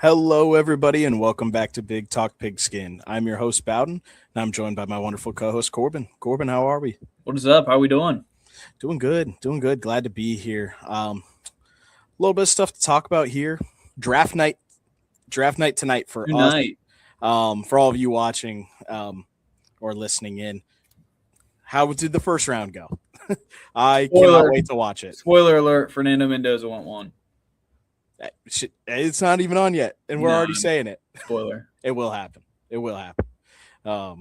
Hello, everybody, and welcome back to Big Talk Pigskin. I'm your host, Bowden, and I'm joined by my wonderful co-host, Korbin. Korbin, how are we? What is up? How we doing? Doing good. Glad to be here. A little bit of stuff to talk about here. Draft night tonight for us. Tonight. For all of you watching or listening in, how did the first round go? I cannot wait to watch it. Spoiler alert: Fernando Mendoza went one. It's not even on yet, and we're already saying it. Spoiler. It will happen. But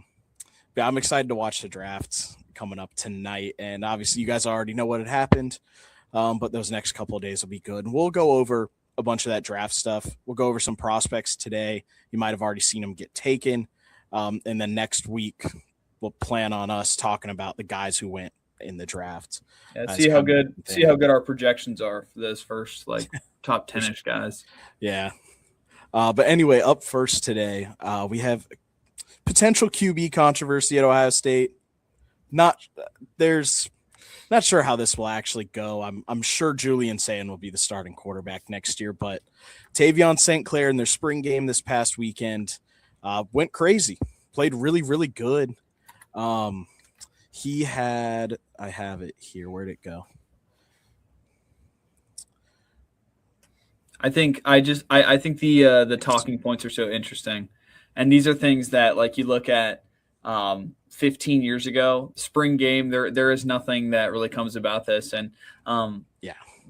I'm excited to watch the drafts coming up tonight, and obviously you guys already know what had happened, but those next couple of days will be good. And we'll go over a bunch of that draft stuff. We'll go over some prospects today. You might have already seen them get taken, and then next week we'll plan on us talking about the guys who went in the draft. Yeah, see how good our projections are for those first top 10-ish guys. Yeah. But anyway, up first today, we have potential QB controversy at Ohio State. Not sure how this will actually go. I'm sure Julian Sayin will be the starting quarterback next year, but Tavian St. Clair in their spring game this past weekend went crazy. Played really, really good. I have it here. Where'd it go? I think the talking points are so interesting. And these are things that you look at 15 years ago, spring game, there is nothing that really comes about this. And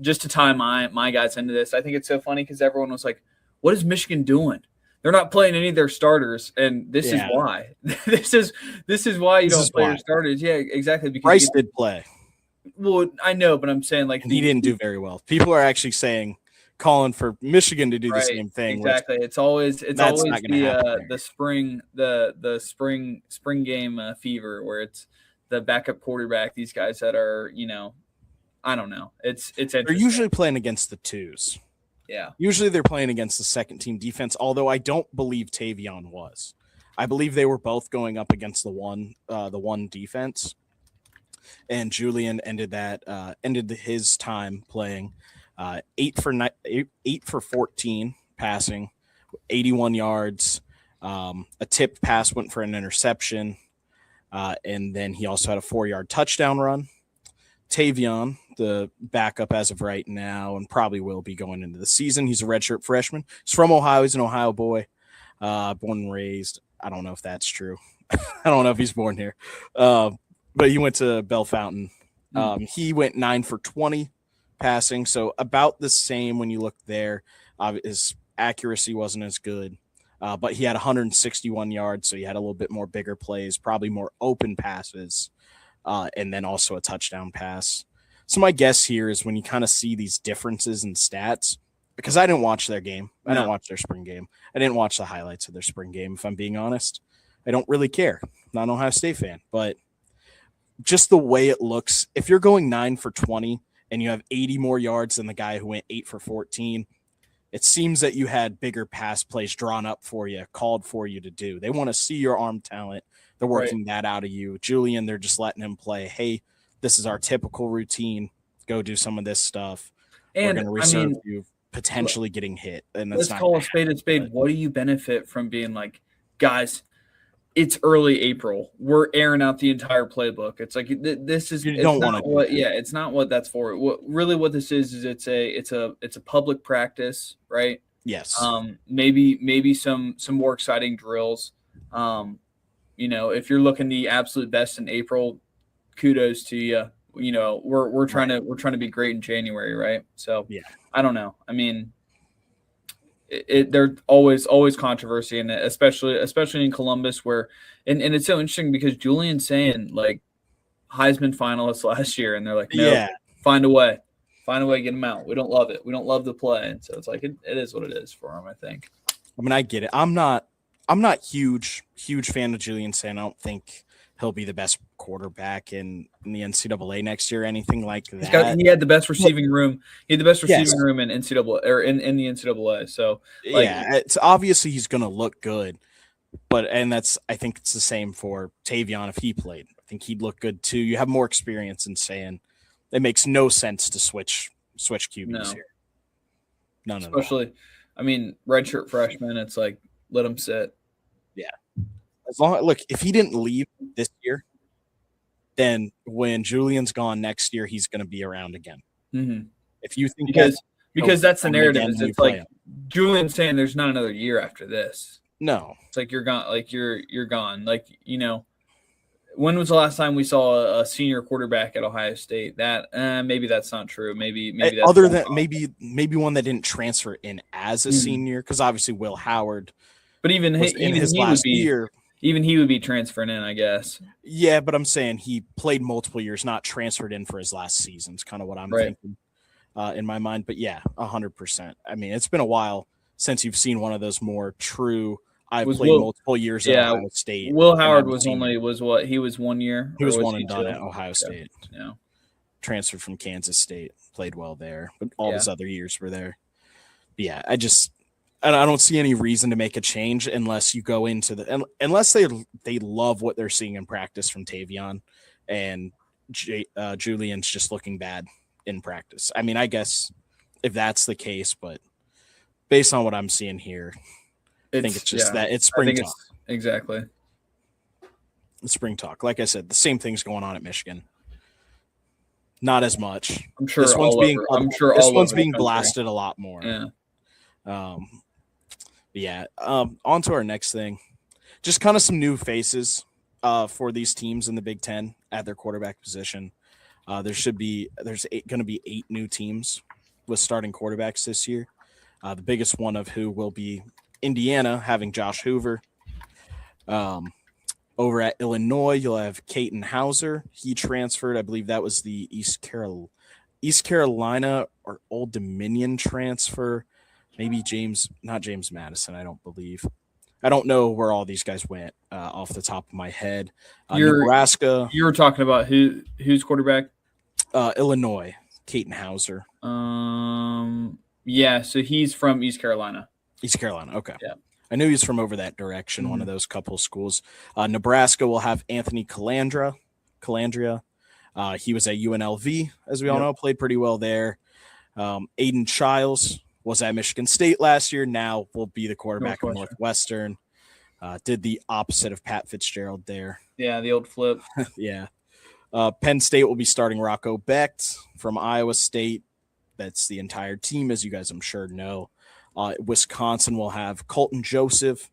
just to tie my guys into this, I think it's so funny because everyone was like, what is Michigan doing? They're not playing any of their starters, and this is why. this is why you don't play your starters. Yeah, exactly. Because Bryce did play. Well, I know, but I'm saying he didn't do very well. People are actually calling for Michigan to do the same thing. Exactly. It's always the spring game fever where it's the backup quarterback. These guys that are I don't know. It's interesting. They're usually playing against the twos. Yeah. Usually they're playing against the second team defense, although I don't believe Tavian was. I believe they were both going up against the one defense. And Julian ended his time playing 8 for 14 passing, 81 yards. A tipped pass went for an interception. And then he also had a 4-yard touchdown run. Tavian, the backup as of right now, and probably will be going into the season. He's a redshirt freshman. He's from Ohio. He's an Ohio boy, born and raised. I don't know if that's true. I don't know if he's born here. But he went to Bell Fountain. He went 9 for 20 passing, so about the same when you look there. His accuracy wasn't as good, but he had 161 yards, so he had a little bit more bigger plays, probably more open passes. And then also a touchdown pass. So my guess here is when you kind of see these differences in stats, because I didn't watch their game. I didn't watch their spring game. I didn't watch the highlights of their spring game, if I'm being honest. I don't really care. I'm not an Ohio State fan. But just the way it looks, if you're going 9 for 20 and you have 80 more yards than the guy who went 8 for 14, it seems that you had bigger pass plays drawn up for you, called for you to do. They want to see your arm talent. They're working that out of you. Julian, they're just letting him play. Hey, this is our typical routine. Go do some of this stuff. And we're going to reserve you potentially getting hit. And that's let's call a spade a spade. What do you benefit from being like, guys, it's early April. We're airing out the entire playbook. It's like this is you don't want to. It's not what that's for. What this is it's a public practice, right? Yes. Maybe some more exciting drills. If you're looking the absolute best in April, kudos to you. We're trying to be great in January, right? So I don't know. I mean, there's always controversy in it, especially in Columbus, where and it's so interesting because Julian Sayin Heisman finalist last year, and they're like, no, find a way, get him out. We don't love it. We don't love the play, and so it's like it is what it is for him. I think. I mean, I get it. I'm not huge fan of Julian Sayin. I don't think he'll be the best quarterback in the NCAA next year or anything like that. He had the best receiving room. He had the best receiving room in NCAA or in the NCAA. So it's obviously he's going to look good, I think it's the same for Tavian if he played. I think he'd look good too. You have more experience in Sayin. It makes no sense to switch QBs here. None especially. I mean, redshirt freshman, it's like, let him sit. Yeah. If he didn't leave this year, then when Julian's gone next year, he's going to be around again. Mm-hmm. If you think because that's the narrative, again, is it's like Julian's saying there's not another year after this. No. It's like you're gone. Like you're gone. Like, when was the last time we saw a senior quarterback at Ohio State? That maybe that's not true. Maybe that's other than maybe one that didn't transfer in as a senior, because obviously Will Howard. But even his last year, even he would be transferring in, I guess. Yeah, but I'm saying he played multiple years, not transferred in for his last season. It's kind of what I'm thinking in my mind. But yeah, 100%. I mean, it's been a while since you've seen one of those more true. I played multiple years at Ohio State. Will Howard was 1 year. He was one and done at Ohio State. Yeah. Transferred from Kansas State, played well there, but all his other years were there. But yeah, I don't see any reason to make a change unless you go into unless they love what they're seeing in practice from Tavian, and Julian's just looking bad in practice. I mean, I guess if that's the case, but based on what I'm seeing here, I think it's just that it's spring talk. Exactly. It's spring talk. Like I said, the same thing's going on at Michigan. Not as much. I'm sure this one's being blasted a lot more. Yeah. On to our next thing. Just kind of some new faces for these teams in the Big Ten at their quarterback position. There's going to be 8 new teams with starting quarterbacks this year. The biggest one of who will be Indiana, having Josh Hoover. Over at Illinois, you'll have Caton Hauser. He transferred. I believe that was the East Carolina or Old Dominion transfer. Maybe not James Madison, I don't believe. I don't know where all these guys went off the top of my head. Nebraska. You were talking about who's quarterback? Illinois, Caton Hauser. Yeah, so he's from East Carolina. East Carolina, okay. Yeah. I knew he's from over that direction, one of those couple schools. Nebraska will have Anthony Calandria. He was at UNLV, as we all know, played pretty well there. Aiden Childs was at Michigan State last year, now will be the quarterback of Northwestern. Did the opposite of Pat Fitzgerald there. Yeah, the old flip. Yeah. Penn State will be starting Rocco Becht from Iowa State. That's the entire team, as you guys I'm sure know. Wisconsin will have Colton Joseph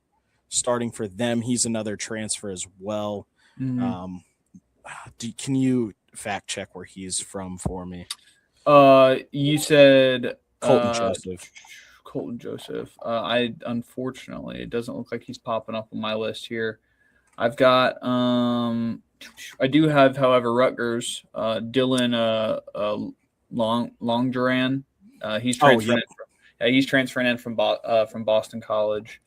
starting for them. He's another transfer as well. Can you fact check where he's from for me? You said Colton Joseph. Colton Joseph. Unfortunately, it doesn't look like he's popping up on my list here. I've got I do have, however, Rutgers, Dylan Longduran. He's transferring. He's transferring in from Boston College.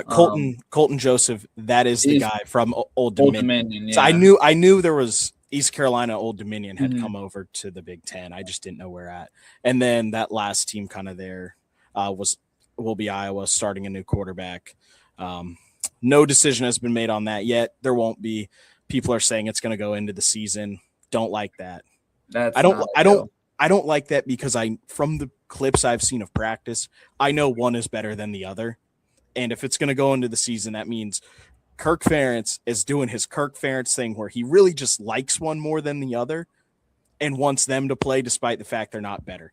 Colton Joseph, that is the guy from Old Dominion. Yeah. So I knew there was East Carolina, Old Dominion had come over to the Big Ten. I just didn't know where at. And then that last team kind of there will be Iowa starting a new quarterback. No decision has been made on that yet. There won't be. People are saying it's going to go into the season. Don't like that. I don't like that because from the clips I've seen of practice, I know one is better than the other. And if it's going to go into the season, that means Kirk Ferentz is doing his Kirk Ferentz thing where he really just likes one more than the other and wants them to play despite the fact they're not better.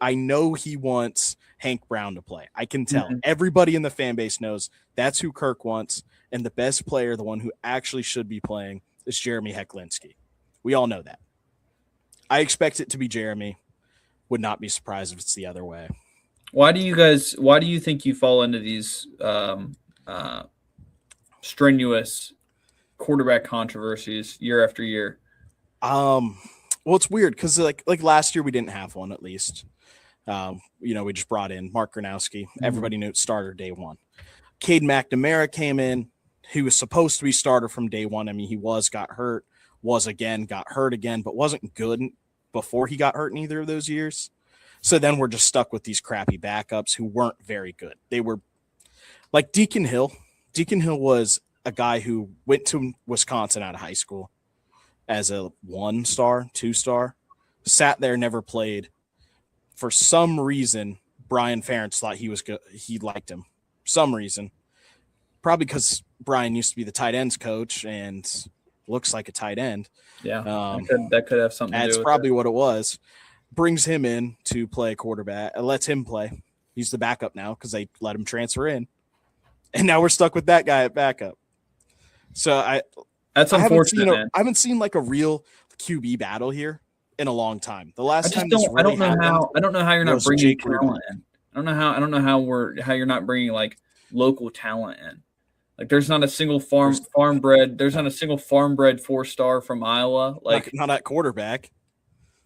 I know he wants Hank Brown to play. I can tell. Everybody in the fan base knows that's who Kirk wants. And the best player, the one who actually should be playing, is Jeremy Hecklinski. We all know that. I expect it to be Jeremy. Would not be surprised if it's the other way. Why do you think you fall into these strenuous quarterback controversies year after year? Well, it's weird because like last year we didn't have one, at least. We just brought in Mark Gronowski. Everybody knew starter day one. Cade McNamara came in. He was supposed to be starter from day one. I mean, he got hurt, got hurt again, but wasn't good before he got hurt in either of those years. So then we're just stuck with these crappy backups who weren't very good. They were like Deacon Hill. Deacon Hill was a guy who went to Wisconsin out of high school as a 1-star, 2-star, sat there, never played. For some reason, Brian Ferentz thought he was good. He liked him for some reason. Probably because Brian used to be the tight ends coach and looks like a tight end. Yeah, that could have something to do with it. That's probably what it was. Brings him in to play quarterback. Lets him play. He's the backup now because they let him transfer in. And now we're stuck with that guy at backup. So that's unfortunate, man. I haven't seen like a real QB battle here in a long time. The last time I don't know how you're not bringing talent in. I don't know how you're not bringing like local talent in. Like there's not a single farm bred 4-star from Iowa. Like not at quarterback.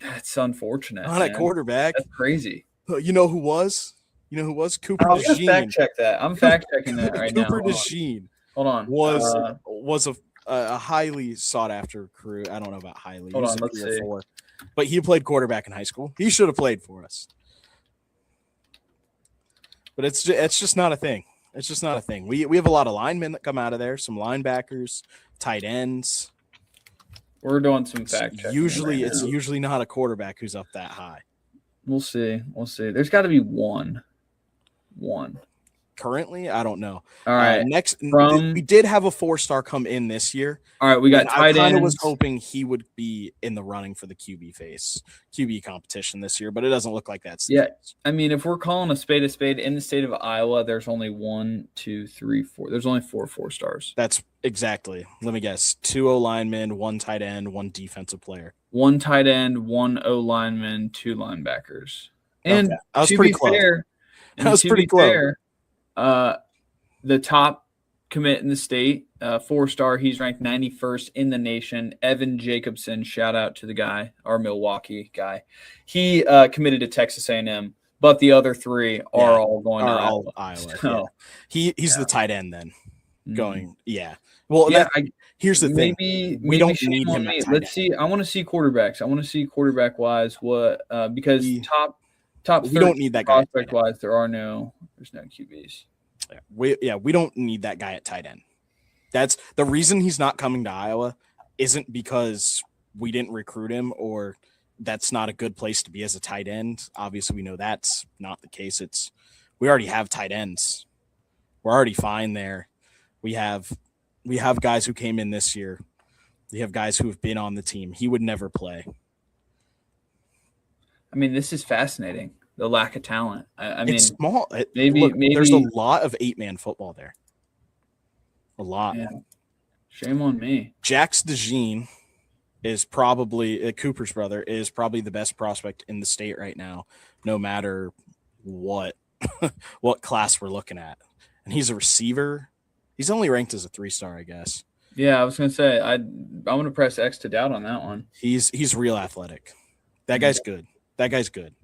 That's unfortunate. Not at quarterback. That's crazy. You know who was? Cooper DeJean. Fact check that. I'm fact checking that right now. Cooper DeJean. Hold on. Was a highly sought after recruit. I don't know about highly. Hold on, let's see. But he played quarterback in high school. He should have played for us. But it's just not a thing. It's just not a thing. We have a lot of linemen that come out of there, some linebackers, tight ends. We're doing some fact checking. It's usually not a quarterback who's up that high. We'll see. There's got to be one. Currently, I don't know. All right. We did have a 4-star come in this year. All right, we got tight ends. I kind of was hoping he would be in the running for the QB competition this year, but it doesn't look like that's the case. I mean, if we're calling a spade in the state of Iowa, there's only 1, 2, 3, 4. There's only 4 4-stars. That's exactly. Let me guess: 2 O linemen, 1 tight end, 1 defensive player. 1 tight end, 1 O lineman, 2 linebackers. And okay. I was pretty close. That was pretty close. The top commit in the state, 4-star, he's ranked 91st in the nation. Evan Jacobson, shout out to the guy, our Milwaukee guy. He committed to Texas A&M, but the other 3 are all going to Iowa. So, he's the tight end then. Going, Well, here's the thing. Maybe we don't need him. Let's see. I want to see quarterbacks. I want to see quarterback wise what because top. We don't need that guy. Prospect wise, there's no QBs. We don't need that guy at tight end. That's the reason he's not coming to Iowa. Isn't because we didn't recruit him or that's not a good place to be as a tight end. Obviously, we know that's not the case. We already have tight ends. We're already fine there. We have guys who came in this year. We have guys who have been on the team. He would never play. I mean, this is fascinating. The lack of talent. I mean, it's small. Maybe there's a lot of 8-man football there. A lot. Yeah. Shame on me. Jax DeJean is probably Cooper's brother is probably the best prospect in the state right now, no matter what class we're looking at. And he's a receiver. He's only ranked as a 3-star, I guess. Yeah, I was gonna say I'm gonna press X to doubt on that one. He's real athletic. That guy's good. That guy's good.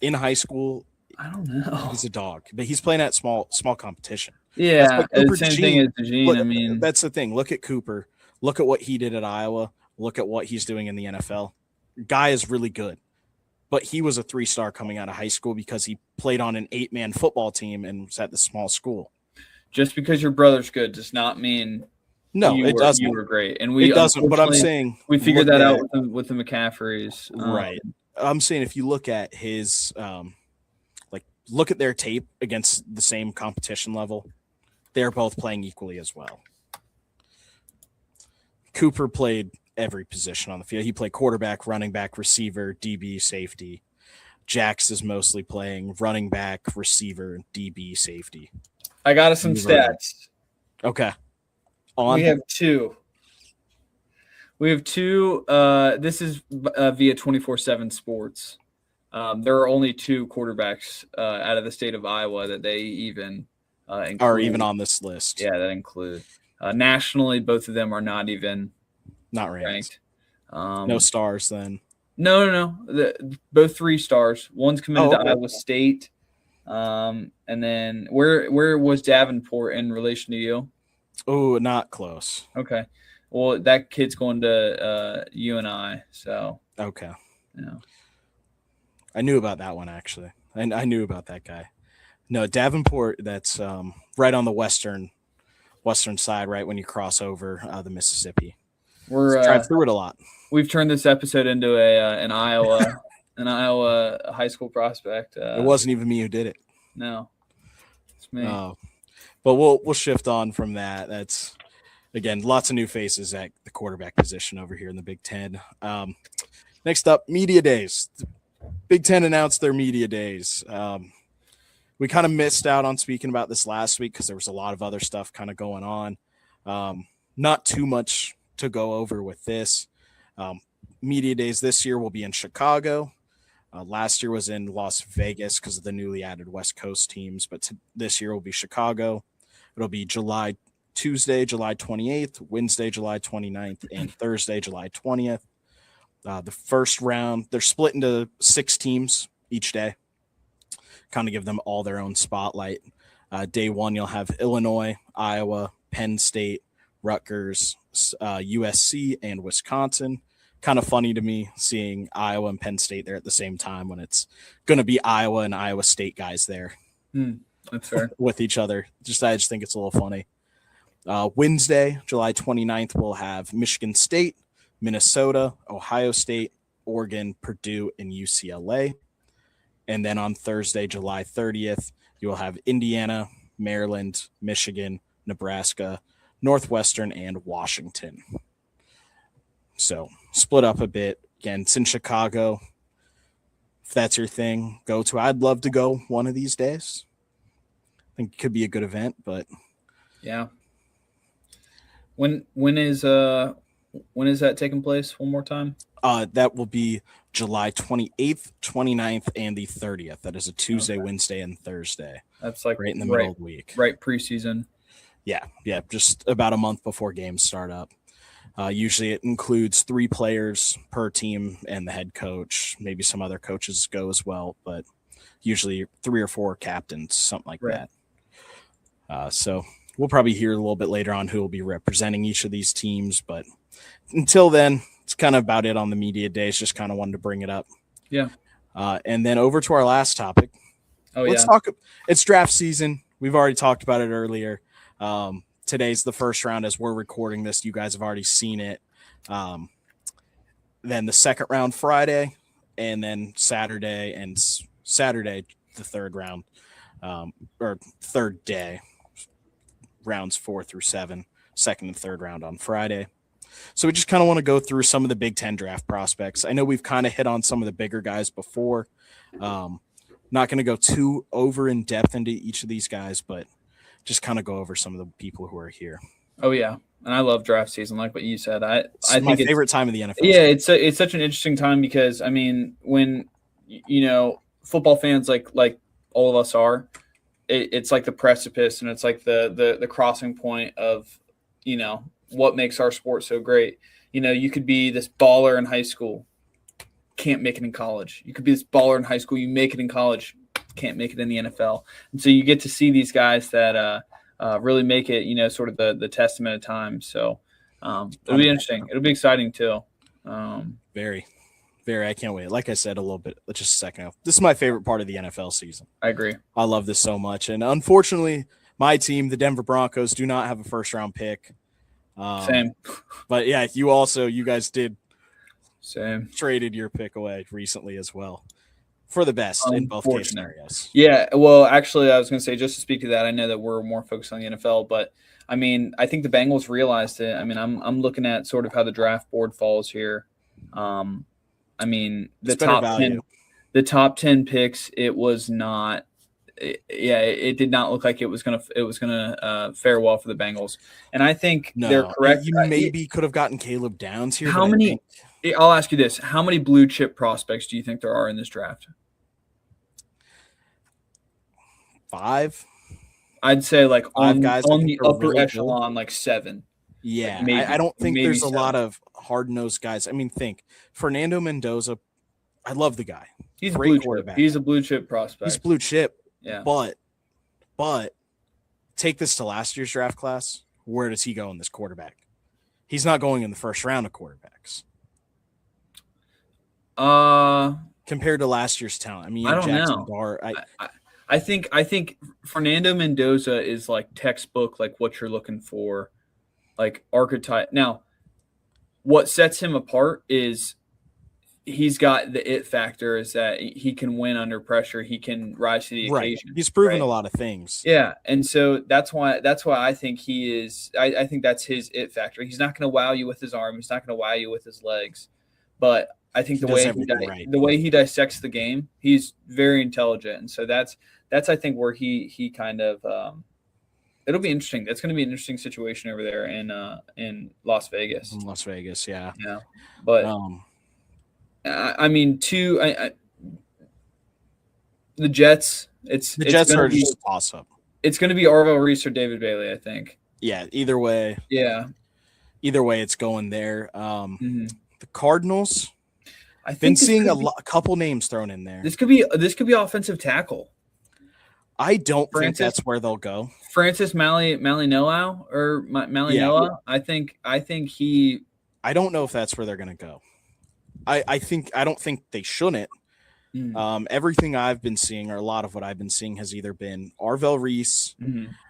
In high school, I don't know. He's a dog, but he's playing at small competition. Yeah, same thing as DeJean. I mean, that's the thing. Look at Cooper. Look at what he did at Iowa. Look at what he's doing in the NFL. Guy is really good, but he was a 3-star coming out of high school because he played on an 8-man football team and was at the small school. Just because your brother's good does not mean it doesn't. You were great, and it doesn't. But I'm saying we figured that out with the McCaffreys, right? I'm saying if you look at his, look at their tape against the same competition level, they're both playing equally as well. Cooper played every position on the field. He played quarterback, running back, receiver, DB, safety. Jax is mostly playing running back, receiver, DB, safety. I got us some stats. Okay. We have 2. This is via 24/7 Sports. There are only 2 quarterbacks out of the state of Iowa that they even include. Are even on this list. Yeah, that include. Nationally, both of them are not ranked. No stars then. No. Both 3 stars. One's committed to Iowa State. And then where was Davenport in relation to you? Oh, not close. Okay. Well, that kid's going to UNI, so. Okay. Yeah. I knew about that one, actually. I knew about that guy. No, Davenport, that's right on the western side, right when you cross over the Mississippi. We're drive through it a lot. We've turned this episode into an Iowa an Iowa high school prospect. It wasn't even me who did it. No, it's me. But we'll shift on from that. That's, again, lots of new faces at the quarterback position over here in the Big Ten. Next up, media days. The Big Ten announced their media days. We kind of missed out on speaking about this last week because there was a lot of other stuff kind of going on. Not too much to go over with this. Media days this year will be in Chicago. Last year was in Las Vegas because of the newly added West Coast teams, but this year will be Chicago. It'll be Tuesday, July 28th, Wednesday, July 29th, and Thursday, July 20th. The first round, they're split into 6 teams each day, kind of give them all their own spotlight. Day 1, you'll have Illinois, Iowa, Penn State, Rutgers, USC, and Wisconsin. Kind of funny to me seeing Iowa and Penn State there at the same time when it's going to be Iowa and Iowa State guys there. That's fair. With each other. I just think it's a little funny. Wednesday, July 29th, we'll have Michigan State, Minnesota, Ohio State, Oregon, Purdue, and UCLA. And then on Thursday, July 30th, you will have Indiana, Maryland, Michigan, Nebraska, Northwestern, and Washington. So split up a bit. Again, it's in Chicago. If that's your thing, go to. I'd love to go one of these days. I think it could be a good event, but yeah. When is that taking place? One more time. That will be July 28th, 29th, and the 30th. That is a Tuesday, Wednesday, and Thursday. That's like right in the middle of the week. Right preseason. Yeah, just about a month before games start up. Usually it includes 3 players per team and the head coach. Maybe some other coaches go as well, but usually 3 or 4 captains, something like that. So we'll probably hear a little bit later on who will be representing each of these teams. But until then, it's kind of about it on the media days. Just kind of wanted to bring it up. Yeah. And then over to our last topic. Let's talk. It's draft season. We've already talked about it earlier. Today's the first round as we're recording this. You guys have already seen it. Then the second round Friday, and then Saturday, the third round, or third day, rounds 4 through 7, second and third round on Friday. So we just kind of want to go through some of the Big Ten draft prospects. I know we've kind of hit on some of the bigger guys before. Not going to go too over in depth into each of these guys, but just kind of go over some of the people who are here. Oh yeah, and I love draft season, like what you said. I think my favorite time of the NFL. Yeah, it's such an interesting time because I mean, when football fans like all of us are, it's like the precipice, and it's like the crossing point of what makes our sport so great. You could be this baller in high school, can't make it in college. You could be this baller in high school, you make it in college, can't make it in the NFL. And so you get to see these guys that really make it, sort of the testament of time. So it'll be interesting. It'll be exciting too. Very, very. I can't wait. Like I said a little bit, just a second ago, this is my favorite part of the NFL season. I agree. I love this so much. And unfortunately, my team, the Denver Broncos, do not have a first round pick. Same. But yeah, you guys did traded your pick away recently as well. For the best in both case scenarios. Yeah, well, actually, I was going to say, just to speak to that, I know that we're more focused on the NFL, but I mean, I think the Bengals realized it. I mean, I'm looking at sort of how the draft board falls here. I mean, the top 10 picks, it was not. It did not look like it was gonna fare well for the Bengals, and I think they're correct. You maybe could have gotten Caleb Downs here. How many? I'll ask you this: how many blue chip prospects do you think there are in this draft? 5. I'd say like on the upper really echelon, good. Like 7. Yeah, like maybe, I don't think there's 7. a lot of hard-nosed guys. I mean, think Fernando Mendoza. I love the guy. He's great a blue quarterback. Chip. He's a blue chip prospect. He's blue chip. Yeah. But take this to last year's draft class. Where does he go in this quarterback? He's not going in the first round of quarterbacks. Compared to last year's talent. I mean, I don't know. I think Fernando Mendoza is like textbook, like what you're looking for, like archetype. Now, what sets him apart is He's got the it factor is that he can win under pressure. He can rise to the occasion. He's proven a lot of things. Yeah, and so that's why I think he is. I think that's his it factor. He's not going to wow you with his arm. He's not going to wow you with his legs, but I think the way he dissects the game, he's very intelligent, and so that's I think where he kind of. It'll be interesting. That's going to be an interesting situation over there in Las Vegas. In Las Vegas, yeah. Yeah, but I mean, the Jets. The Jets are just a toss-up. It's going to be Arvell Reese or David Bailey, I think. Yeah, either way. Yeah, either way, it's going there. The Cardinals. I've been seeing a couple names thrown in there. This could be offensive tackle. I don't think that's where they'll go. Francis Malinois or Malinois. Yeah. I think he. I don't know if that's where they're going to go. I don't think they shouldn't. Everything I've been seeing, or a lot of what I've been seeing, has either been Arvell Reese,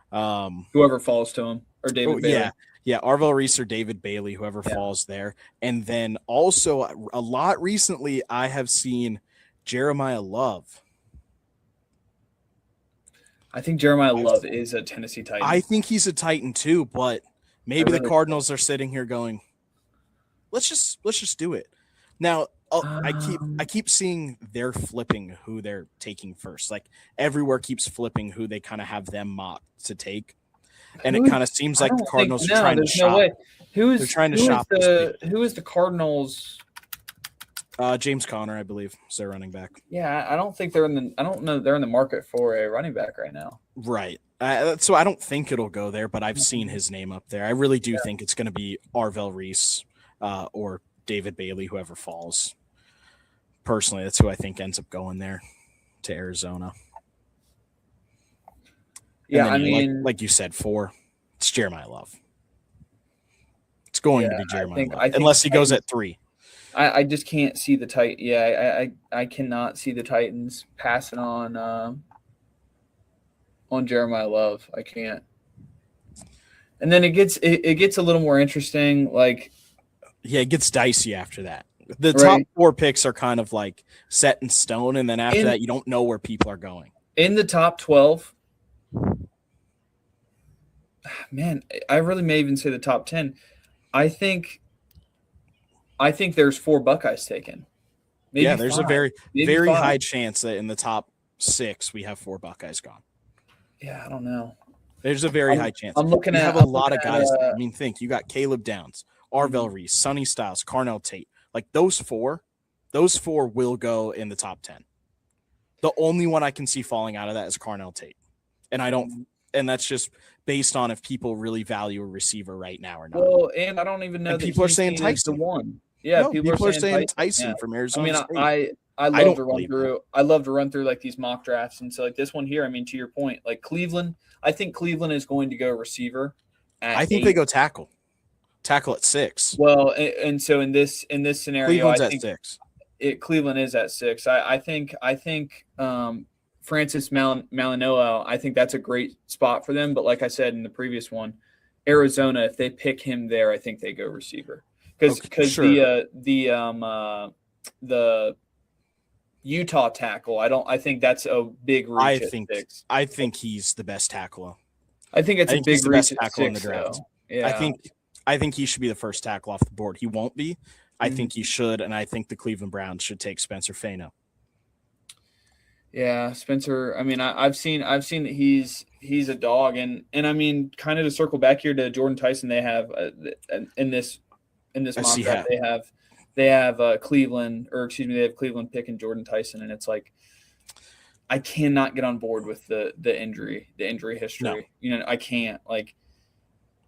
whoever falls to him, or David Bailey. Yeah, Arvell Reese or David Bailey, whoever falls there. And then also a lot recently, I have seen Jeremiah Love. I think Jeremiah Love is a Tennessee Titan. I think he's a Titan too, but maybe the Cardinals are sitting here going, let's just do it. Now, I keep seeing they're flipping who they're taking first. Like everywhere keeps flipping who they kind of have them mocked to take. And it kind of seems like the Cardinals are trying to shop. No way. Who is the Cardinals? James Conner, I believe, is their running back. Yeah, I don't know they're in the market for a running back right now. Right. So I don't think it'll go there, but I've seen his name up there. I really do think it's going to be Arvell Reese or David Bailey, whoever falls. Personally, that's who I think ends up going there to Arizona. Yeah, I mean, like you said, 4, it's Jeremiah Love. It's going to be Jeremiah Love, unless he goes at 3. I just can't see the Titans. Yeah, I cannot see the Titans passing on Jeremiah Love. I can't. And then it gets a little more interesting. Like, yeah, it gets dicey after that. The top 4 picks are kind of like set in stone, and then after that, you don't know where people are going. In the top 12, man, I really may even say the top 10. I think there's 4 Buckeyes taken. Maybe there's 5. a very high chance that in the top 6 we have 4 Buckeyes gone. Yeah, I don't know. There's a very high chance. I'm looking at a lot of guys. I mean, you got Caleb Downs, Arvell Reese, Sonny Styles, Carnell Tate. Like those four will go in the top 10. The only one I can see falling out of that is Carnell Tate, and that's just based on if people really value a receiver right now or not. Well, and I don't even know that people are saying Tyson. The one. Yeah, people are saying Tyson from Arizona. I mean, I love to run through. I love to run through like these mock drafts, and so like this one here. I mean, to your point, like Cleveland. I think Cleveland is going to go receiver. I think 8. They go tackle at 6. Well, and so in this scenario, Cleveland's I think at 6. Cleveland is at 6. I think Francis Malinois. I think that's a great spot for them. But like I said in the previous one, Arizona, if they pick him there, I think they go receiver because the Utah tackle. I think that's a big reach. I think he's the best tackle. I think it's a big reach tackle in the draft. Yeah. I think he should be the first tackle off the board. He won't be. I think he should, and I think the Cleveland Browns should take Spencer Fano. Yeah, Spencer. I mean, I've seen that he's a dog, and I mean, kind of to circle back here to Jordan Tyson, they have in this mock draft they have Cleveland, or excuse me, they have Cleveland picking Jordan Tyson, and it's like I cannot get on board with the injury history. No. You know, I can't like.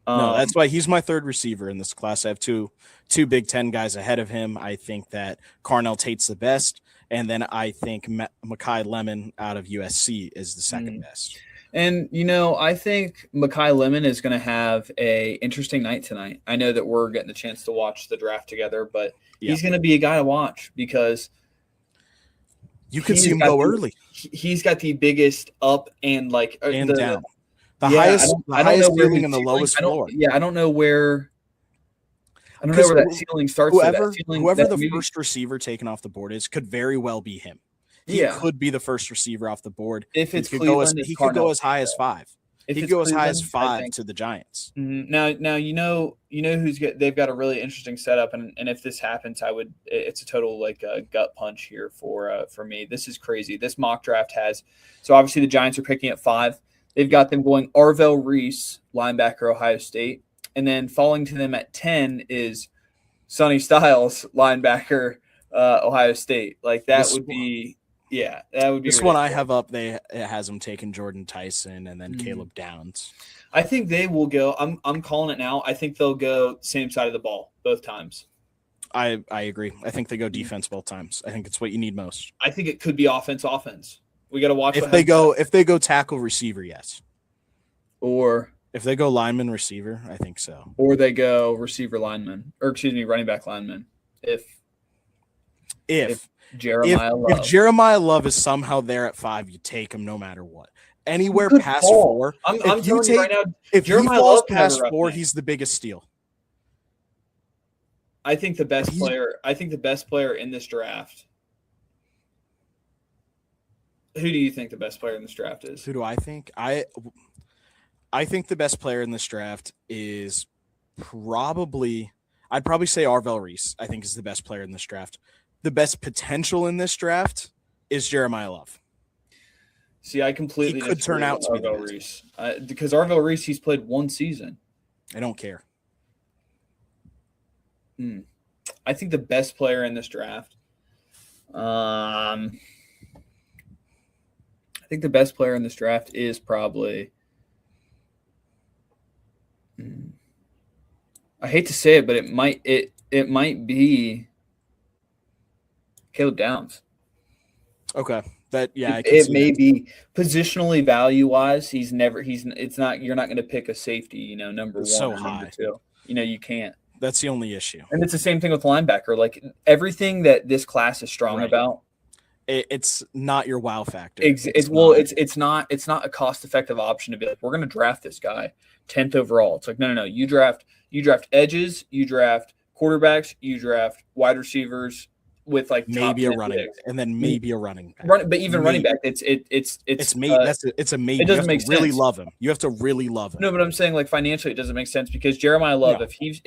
No, that's why he's my 3rd receiver in this class. I have two Big Ten guys ahead of him. I think that Carnell Tate's the best, and then I think Mekhi Lemon out of USC is the second best. And, you know, I think Mekhi Lemon is going to have a interesting night tonight. I know that we're getting the chance to watch the draft together, but he's going to be a guy to watch because you could see him go early. He's got the biggest up and like down. The highest ceiling and the lowest floor. I don't know where. I don't know where that ceiling starts. Whoever the maybe, first receiver taken off the board is could very well be him. He could be the first receiver off the board. If it's he Cleveland, could go as high as 5. If he could go as high as 5 to the Giants. Now they've got a really interesting setup, and if this happens, it's a total gut punch here for me. This is crazy. This mock draft has so obviously the Giants are picking at 5. They've got them going Arvell Reese, linebacker, Ohio State, and then falling to them at 10 is Sonny Styles, linebacker, Ohio State. Like that would be. Yeah, that would be this one I have up. It has them taking Jordan Tyson and then Caleb Downs. I think they will go. I'm calling it now. I think they'll go same side of the ball both times. I agree. I think they go defense both times. I think it's what you need most. I think it could be offense. We got to watch if they go tackle receiver, yes. Or if they go lineman receiver, I think so. Or they go receiver lineman, or running back lineman. If Jeremiah Love is somehow there at 5, you take him no matter what. Anywhere past 4. I'm telling you right now, if Jeremiah he falls past 4, he's the biggest steal. I think the best player in this draft. Who do you think the best player in this draft is? Who do I think? I think the best player in this draft is I'd probably say Arvell Reese, I think is the best player in this draft. The best potential in this draft is Jeremiah Love. See, I completely could turn out to be Arvell Reese because Arvell Reese, he's played 1 season. I don't care. I think the best player in this draft. I think the best player in this draft is probably. I hate to say it, but it might be Caleb Downs. Okay. It may be positionally value wise. You're not going to pick a safety, number 1 so or high. number 2. You can't. That's the only issue. And it's the same thing with linebacker. Like everything that this class is strong about. It's not your wow factor. It's not a cost effective option to be like, we're going to draft this guy 10th overall. It's like, no. You draft edges, you draft quarterbacks, you draft wide receivers with like maybe a running back, and then maybe a running back. But even running back, it's maybe. It's a maybe. It doesn't make sense. Really love him. You have to really love him. No, but I'm saying like financially, it doesn't make sense because Jeremiah Love, if he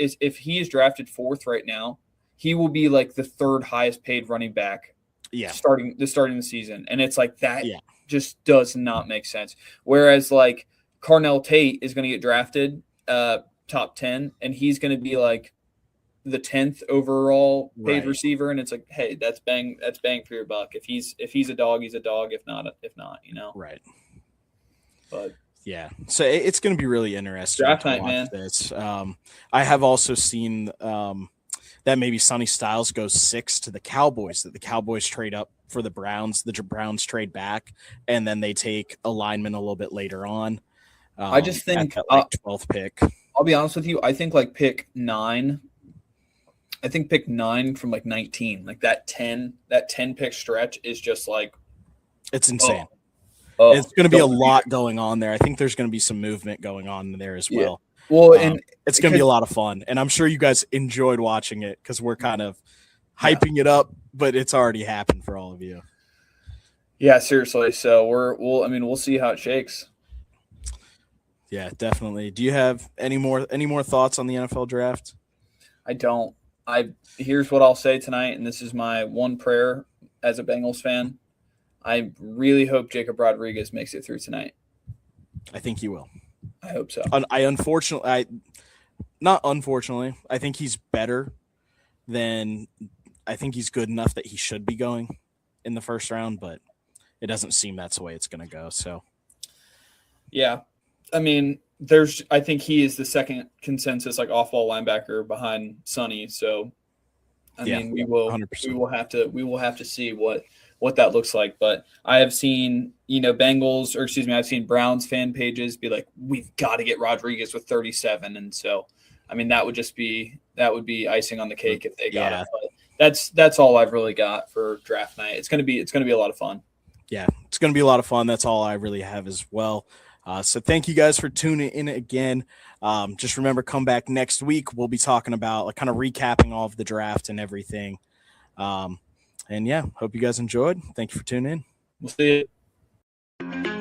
is drafted 4th right now, he will be like the 3rd highest paid running back. Yeah, starting the season, and it's like that just does not make sense. Whereas like Carnell Tate is going to get drafted top 10, and he's going to be like the 10th overall paid receiver, and it's like, hey, that's bang for your buck. If he's a dog, he's a dog. If not, Right. But yeah, so it's going to be really interesting. Draft night, man. This. I have also seen that maybe Sonny Styles goes 6 to the Cowboys. That the Cowboys trade up for the Browns. The Browns trade back, and then they take a lineman a little bit later on. I just think at that, 12th pick. I'll be honest with you. I think like pick 9. I think pick 9 from like 19, like that 10 pick stretch is just like it's insane. It's going to be a lot going on there. I think there's going to be some movement going on there as well. Well, and it's going to be a lot of fun, and I'm sure you guys enjoyed watching it because we're kind of hyping it up, but it's already happened for all of you. Yeah, seriously. So we'll see how it shakes. Yeah, definitely. Do you have any more thoughts on the NFL draft? I don't. Here's what I'll say tonight, and this is my one prayer as a Bengals fan. I really hope Jacob Rodriguez makes it through tonight. I think he will. I hope so. Not unfortunately, I think he's better than I think he's good enough that he should be going in the first round, but it doesn't seem that's the way it's going to go. So, yeah, I mean, I think he is the second consensus like off-ball linebacker behind Sonny. So, I mean, we will have to see what that looks like. But I have seen, I've seen Browns fan pages be like, we've got to get Rodriguez with 37. And so, I mean, that would be icing on the cake if they got it. But that's all I've really got for draft night. It's going to be a lot of fun. Yeah, it's going to be a lot of fun. That's all I really have as well. So thank you guys for tuning in again. Just remember, come back next week. We'll be talking about like kind of recapping all of the draft and everything. And yeah, hope you guys enjoyed. Thank you for tuning in. We'll see you.